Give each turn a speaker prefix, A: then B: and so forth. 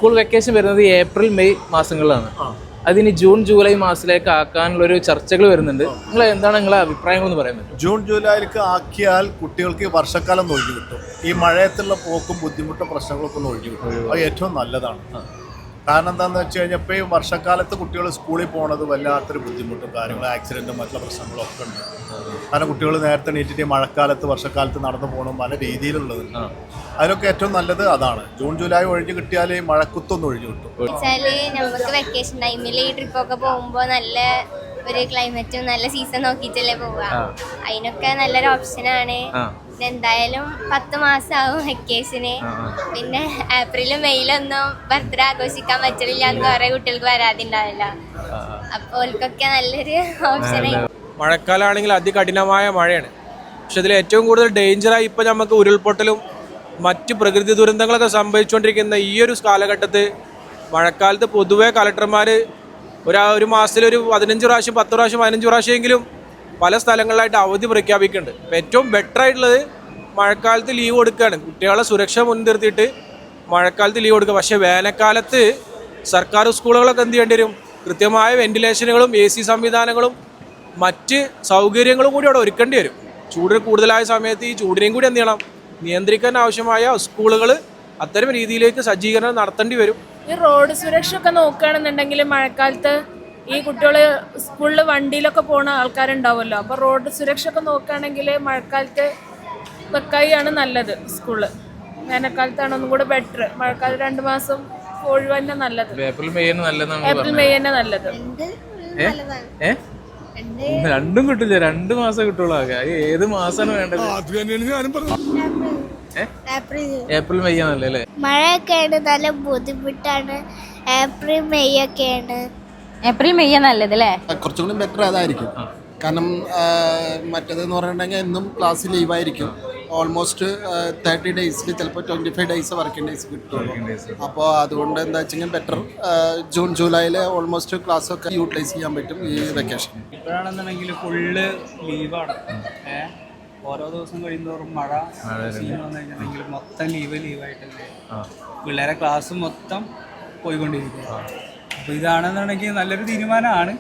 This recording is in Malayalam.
A: സ്കൂൾ വെക്കേഷൻ വരുന്നത് ഏപ്രിൽ മെയ് മാസങ്ങളിലാണ്. അതിന് ജൂൺ ജൂലൈ മാസത്തിലേക്ക് ആക്കാനുള്ളൊരു ചർച്ചകൾ വരുന്നുണ്ട്. എന്താണ് നിങ്ങളെ അഭിപ്രായങ്ങളെന്ന് പറയുന്നത്?
B: ജൂൺ ജൂലൈയിലേക്ക് ആക്കിയാൽ കുട്ടികൾക്ക് വർഷക്കാലം ഒഴിഞ്ഞു കിട്ടും. ഈ മഴയത്തുള്ള പോക്കും ബുദ്ധിമുട്ടും പ്രശ്നങ്ങളൊക്കെ ഒന്ന് ഒഴിഞ്ഞു കിട്ടും. അത് ഏറ്റവും നല്ലതാണ്. കാരണം എന്താണെന്ന് വെച്ച് കഴിഞ്ഞാൽ ഇപ്പോൾ ഈ വർഷക്കാലത്ത് കുട്ടികൾ സ്കൂളിൽ പോകുന്നത് വല്ലാത്തൊരു ബുദ്ധിമുട്ടും കാര്യങ്ങളും ആക്സിഡൻറ്റും മറ്റുള്ള പ്രശ്നങ്ങളും ഒക്കെ ഉണ്ട്. കാരണം കുട്ടികൾ നേരത്തെ എണീറ്റിട്ട് മഴക്കാലത്ത് വർഷക്കാലത്ത് നടന്നു പോകണം പല രീതിയിലുള്ളത്. അതിലൊക്കെ ഏറ്റവും നല്ലത് അതാണ്. ജൂൺ ജൂലൈ ഒഴിഞ്ഞു കിട്ടിയാൽ മഴക്കുത്തൊന്നും ഒഴിഞ്ഞു കിട്ടും.
C: നമുക്ക് വെക്കേഷൻ ടൈമിൽ ഈ ട്രിപ്പൊക്കെ പോകുമ്പോൾ നല്ല ഒരു ക്ലൈമറ്റും നല്ല സീസൺ നോക്കിയിട്ടല്ലേ പോവുക. അതിനൊക്കെ നല്ലൊരു ഓപ്ഷനാണ്. എന്തായാലും 10 മാസമാവും വെക്കേഷന്. പിന്നെ ഏപ്രിലും മെയിലൊന്നും ബർത്ത്ഡേ ആഘോഷിക്കാൻ പറ്റില്ല എന്ന് കുറെ കുട്ടികൾക്ക് വരാതിണ്ടാവില്ല. അപ്പോൾ ഓൽക്കൊക്കെ നല്ലൊരു ഓപ്ഷനായി.
D: മഴക്കാലമാണെങ്കിൽ അതികഠിനമായ മഴയാണ്. പക്ഷെ ഇതിൽ ഏറ്റവും കൂടുതൽ ഡേഞ്ചറായി ഇപ്പം നമുക്ക് ഉരുൾപൊട്ടലും മറ്റ് പ്രകൃതി ദുരന്തങ്ങളൊക്കെ സംഭവിച്ചുകൊണ്ടിരിക്കുന്ന ഈ ഒരു കാലഘട്ടത്തിൽ മഴക്കാലത്ത് പൊതുവെ കളക്ടർമാർ ഒരു മാസത്തിൽ ഒരു 15 പ്രാവശ്യം 10 പ്രാവശ്യം 15 പ്രാവശ്യമെങ്കിലും പല സ്ഥലങ്ങളിലായിട്ട് അവധി പ്രഖ്യാപിക്കുന്നുണ്ട്. അപ്പോൾ ഏറ്റവും ബെറ്റർ ആയിട്ടുള്ളത് മഴക്കാലത്ത് ലീവ് കൊടുക്കുകയാണ്. കുട്ടികളെ സുരക്ഷ മുൻനിർത്തിയിട്ട് മഴക്കാലത്ത് ലീവ് കൊടുക്കുക. പക്ഷേ വേനൽക്കാലത്ത് സർക്കാർ സ്കൂളുകളൊക്കെ എന്ത് ചെയ്യേണ്ടി വരും? കൃത്യമായ വെന്റിലേഷനുകളും AC സംവിധാനങ്ങളും മറ്റ് സൗകര്യങ്ങളും കൂടി അവിടെ ഒരുക്കേണ്ടി വരും. ചൂട് കൂടുതലായ സമയത്ത് ഈ ചൂടിനെയും കൂടി എന്ത് ചെയ്യണം? നിയന്ത്രിക്കാൻ ആവശ്യമായ സ്കൂളുകൾ അത്തരം രീതിയിലേക്ക് സജ്ജീകരണം നടത്തേണ്ടി വരും.
E: ഈ റോഡ് സുരക്ഷ ഒക്കെ നോക്കുകയാണെന്നുണ്ടെങ്കിൽ മഴക്കാലത്ത് ഈ കുട്ടികൾ സ്കൂളിൽ വണ്ടിയിലൊക്കെ പോകുന്ന ആൾക്കാരുണ്ടാവുമല്ലോ. അപ്പോൾ റോഡ് സുരക്ഷ ഒക്കെ നോക്കുകയാണെങ്കിൽ മഴക്കാലത്ത് വെക്കായിയാണ് നല്ലത്. സ്കൂള് വേനൽക്കാലത്താണ് ഒന്നും കൂടെ ബെറ്റർ. മഴക്കാലത്ത് 2 മാസം ഒഴിവ് തന്നെ നല്ലത്.
A: ഏപ്രിൽ മെയ്
E: തന്നെ നല്ലത്.
A: രണ്ടും കിട്ടില്ല, 2 മാസം കിട്ടുള്ളൂ. ഏത് മാസമാണ് വേണ്ടത്? ഏപ്രിൽ മെയ് ആണല്ലേ അല്ലേ?
C: മഴയൊക്കെയാണ് നല്ല ബുദ്ധിമുട്ടാണ്. ഏപ്രിൽ മെയ് ഒക്കെയാണ്.
F: ഏപ്രിൽ മെയ് നല്ലത് അല്ലേ?
G: കുറച്ചും കൂടി ബെറ്റർ അതായിരിക്കും. കാരണം മറ്റേതെന്ന് പറഞ്ഞിട്ടുണ്ടെങ്കിൽ എന്നും ക്ലാസ് ലീവായിരിക്കും. ഓൾമോസ്റ്റ് 30 ഡേയ്സിൽ ചിലപ്പോൾ 25 ഡേയ്സ് വർക്കിംഗ് ഡേയ്സ് കിട്ടുള്ളൂ. അപ്പോൾ അതുകൊണ്ട് എന്താ വെച്ചെങ്കിൽ ബെറ്റർ ജൂൺ ജൂലൈയിൽ ഓൾമോസ്റ്റ് ക്ലാസ്സൊക്കെ യൂട്ടിലൈസ് ചെയ്യാൻ പറ്റും ഈ വെക്കേഷൻ.
H: ഇപ്പോഴാണെന്നുണ്ടെങ്കിൽ ഫുള്ള് ലീവാണ്. ഓരോ ദിവസം കഴിയുന്നതോറും മഴ സീൻ വന്നു കഴിഞ്ഞിട്ടുണ്ടെങ്കിൽ മൊത്തം ലീവായിട്ടല്ലേ പിള്ളേരെ ക്ലാസ് മൊത്തം പോയിക്കൊണ്ടിരിക്കുക. അപ്പോൾ ഇതാണെന്നുണ്ടെങ്കിൽ നല്ലൊരു തീരുമാനമാണ്.